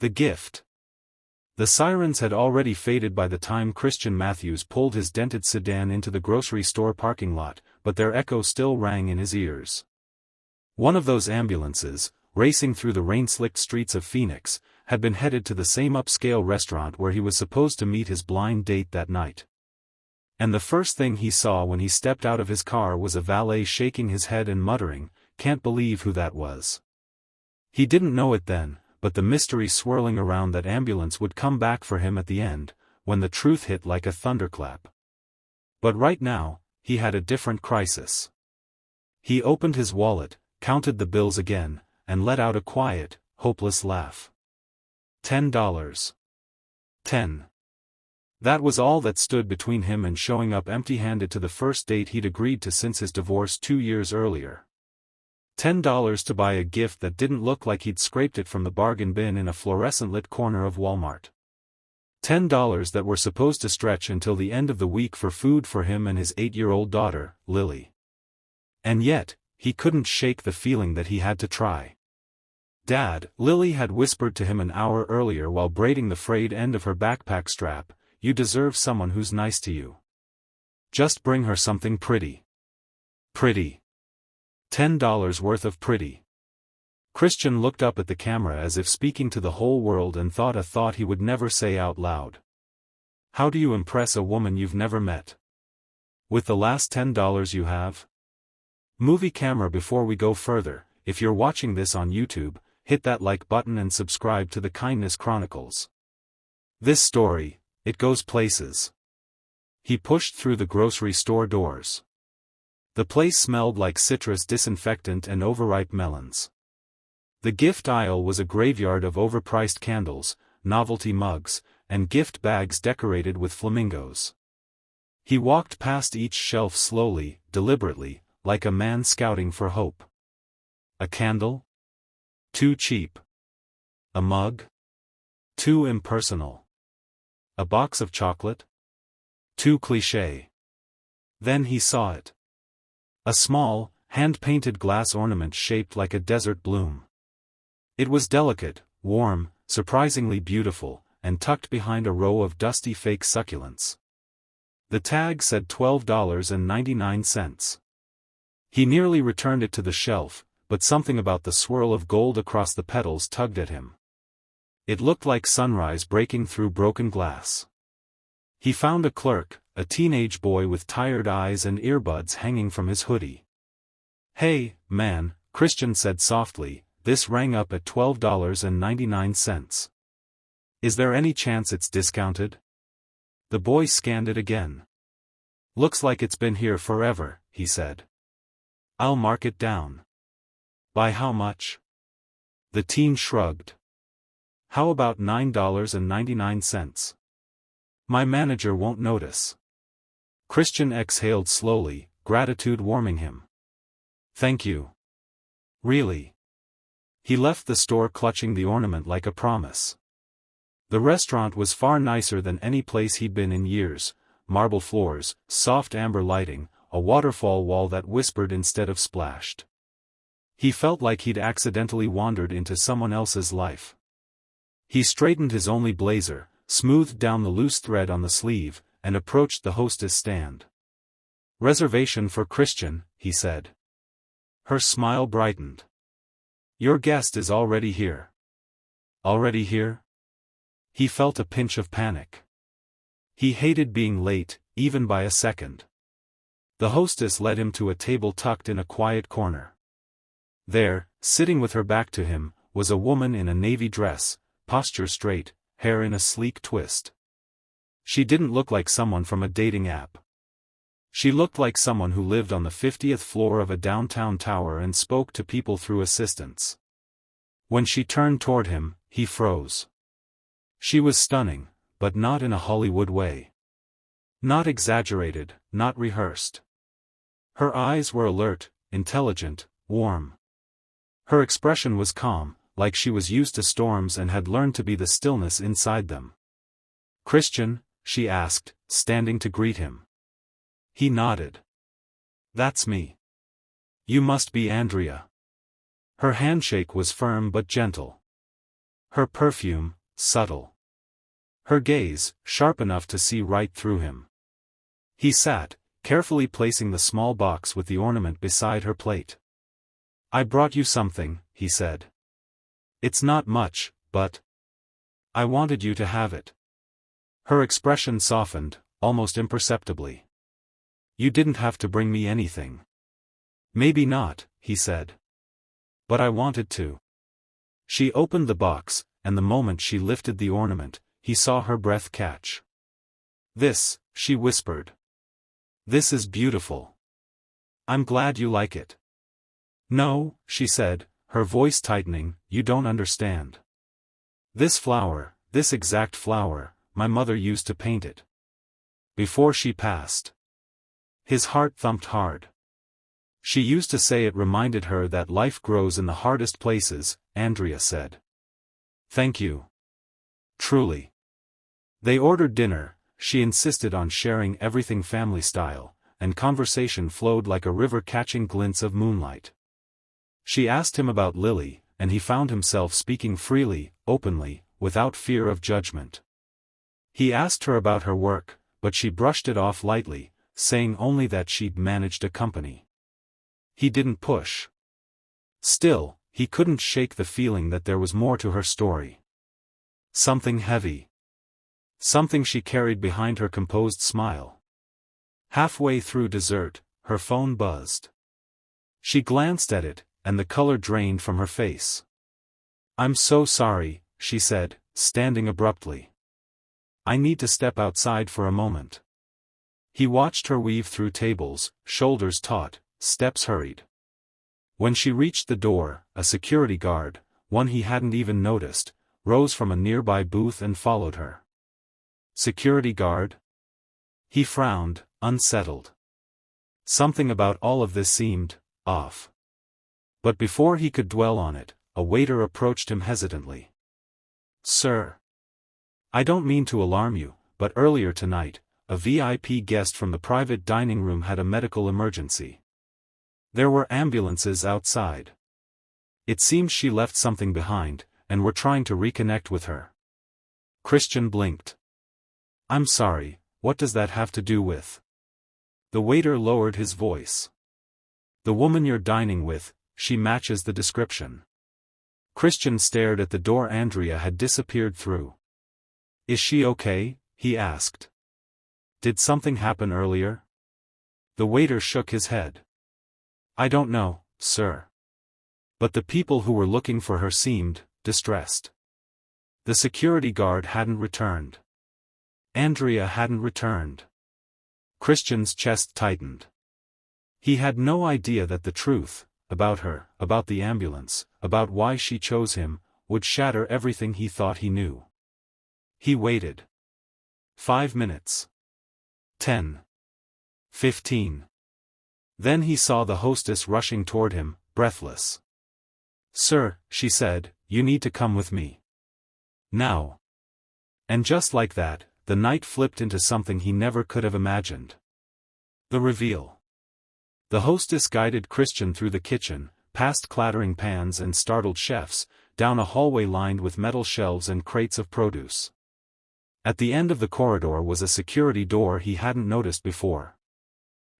The gift. The sirens had already faded by the time Christian Matthews pulled his dented sedan into the grocery store parking lot, but their echo still rang in his ears. One of those ambulances, racing through the rain-slicked streets of Phoenix, had been headed to the same upscale restaurant where he was supposed to meet his blind date that night. And the first thing he saw when he stepped out of his car was a valet shaking his head and muttering, "Can't believe who that was." He didn't know it then, but the mystery swirling around that ambulance would come back for him at the end, when the truth hit like a thunderclap. But right now, he had a different crisis. He opened his wallet, counted the bills again, and let out a quiet, hopeless laugh. $10. 10. That was all that stood between him and showing up empty-handed to the first date he'd agreed to since his divorce 2 years earlier. $10 to buy a gift that didn't look like he'd scraped it from the bargain bin in a fluorescent-lit corner of Walmart. $10 that were supposed to stretch until the end of the week for food for him and his 8-year-old daughter, Lily. And yet, he couldn't shake the feeling that he had to try. "Dad," Lily had whispered to him an hour earlier while braiding the frayed end of her backpack strap, "you deserve someone who's nice to you. Just bring her something pretty." Pretty. $10 worth of pretty. Christian looked up at the camera as if speaking to the whole world and thought a thought he would never say out loud. How do you impress a woman you've never met? With the last $10 you have? Movie camera. Before we go further, if you're watching this on YouTube, hit that like button and subscribe to the Kindness Chronicles. This story, it goes places. He pushed through the grocery store doors. The place smelled like citrus disinfectant and overripe melons. The gift aisle was a graveyard of overpriced candles, novelty mugs, and gift bags decorated with flamingos. He walked past each shelf slowly, deliberately, like a man scouting for hope. A candle? Too cheap. A mug? Too impersonal. A box of chocolate? Too cliché. Then he saw it. A small, hand-painted glass ornament shaped like a desert bloom. It was delicate, warm, surprisingly beautiful, and tucked behind a row of dusty fake succulents. The tag said $12.99. He nearly returned it to the shelf, but something about the swirl of gold across the petals tugged at him. It looked like sunrise breaking through broken glass. He found a clerk, a teenage boy with tired eyes and earbuds hanging from his hoodie. "Hey, man," Christian said softly, "this rang up at $12.99. Is there any chance it's discounted?" The boy scanned it again. "Looks like it's been here forever," he said. "I'll mark it down." "By how much?" The teen shrugged. "How about $9.99? My manager won't notice." Christian exhaled slowly, gratitude warming him. "Thank you. Really." He left the store clutching the ornament like a promise. The restaurant was far nicer than any place he'd been in years: marble floors, soft amber lighting, a waterfall wall that whispered instead of splashed. He felt like he'd accidentally wandered into someone else's life. He straightened his only blazer, smoothed down the loose thread on the sleeve, and approached the hostess stand. "Reservation for Christian," he said. Her smile brightened. "Your guest is already here." "Already here?" He felt a pinch of panic. He hated being late, even by a second. The hostess led him to a table tucked in a quiet corner. There, sitting with her back to him, was a woman in a navy dress, posture straight, hair in a sleek twist. She didn't look like someone from a dating app. She looked like someone who lived on the 50th floor of a downtown tower and spoke to people through assistants. When she turned toward him, he froze. She was stunning, but not in a Hollywood way. Not exaggerated, not rehearsed. Her eyes were alert, intelligent, warm. Her expression was calm, like she was used to storms and had learned to be the stillness inside them. "Christian?" she asked, standing to greet him. He nodded. "That's me." "You must be Andrea." Her handshake was firm but gentle. Her perfume, subtle. Her gaze, sharp enough to see right through him. He sat, carefully placing the small box with the ornament beside her plate. "I brought you something," he said. "It's not much, but I wanted you to have it." Her expression softened, almost imperceptibly. "You didn't have to bring me anything." "Maybe not," he said. "But I wanted to." She opened the box, and the moment she lifted the ornament, he saw her breath catch. "This," she whispered. "This is beautiful. I'm glad you like it." "No," she said, her voice tightening, "you don't understand. This flower, this exact flower, my mother used to paint it. Before she passed." His heart thumped hard. "She used to say it reminded her that life grows in the hardest places," Andrea said. "Thank you. Truly." They ordered dinner. She insisted on sharing everything family style, and conversation flowed like a river catching glints of moonlight. She asked him about Lily, and he found himself speaking freely, openly, without fear of judgment. He asked her about her work, but she brushed it off lightly, saying only that she'd managed a company. He didn't push. Still, he couldn't shake the feeling that there was more to her story. Something heavy. Something she carried behind her composed smile. Halfway through dessert, her phone buzzed. She glanced at it, and the color drained from her face. "I'm so sorry," she said, standing abruptly. "I need to step outside for a moment." He watched her weave through tables, shoulders taut, steps hurried. When she reached the door, a security guard, one he hadn't even noticed, rose from a nearby booth and followed her. Security guard? He frowned, unsettled. Something about all of this seemed off. But before he could dwell on it, a waiter approached him hesitantly. "Sir. I don't mean to alarm you, but earlier tonight, a VIP guest from the private dining room had a medical emergency. There were ambulances outside. It seems she left something behind, and we're trying to reconnect with her." Christian blinked. "I'm sorry, what does that have to do with?" The waiter lowered his voice. "The woman you're dining with, she matches the description." Christian stared at the door Andrea had disappeared through. "Is she okay?" he asked. "Did something happen earlier?" The waiter shook his head. "I don't know, sir. But the people who were looking for her seemed distressed." The security guard hadn't returned. Andrea hadn't returned. Christian's chest tightened. He had no idea that the truth, about her, about the ambulance, about why she chose him, would shatter everything he thought he knew. He waited. 5 minutes. 10. 15. Then he saw the hostess rushing toward him, breathless. "Sir," she said, "you need to come with me. Now." And just like that, the night flipped into something he never could have imagined. The reveal. The hostess guided Christian through the kitchen, past clattering pans and startled chefs, down a hallway lined with metal shelves and crates of produce. At the end of the corridor was a security door he hadn't noticed before.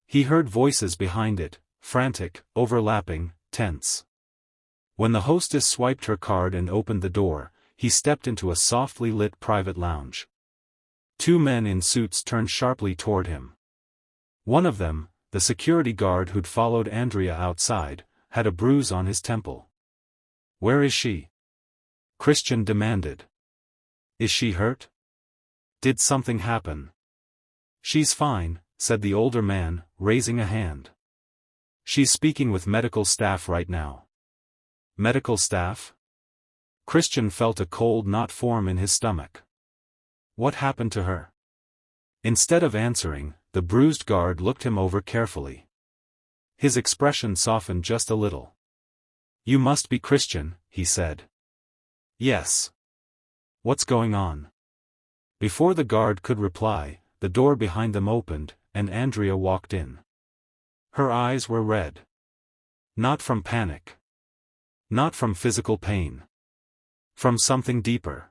He heard voices behind it, frantic, overlapping, tense. When the hostess swiped her card and opened the door, he stepped into a softly lit private lounge. 2 men in suits turned sharply toward him. One of them, the security guard who'd followed Andrea outside, had a bruise on his temple. "Where is she?" Christian demanded. "Is she hurt? Did something happen?" "She's fine," said the older man, raising a hand. "She's speaking with medical staff right now." Medical staff? Christian felt a cold knot form in his stomach. What happened to her? Instead of answering, the bruised guard looked him over carefully. His expression softened just a little. "You must be Christian," he said. "Yes. What's going on?" Before the guard could reply, the door behind them opened, and Andrea walked in. Her eyes were red. Not from panic. Not from physical pain. from something deeper.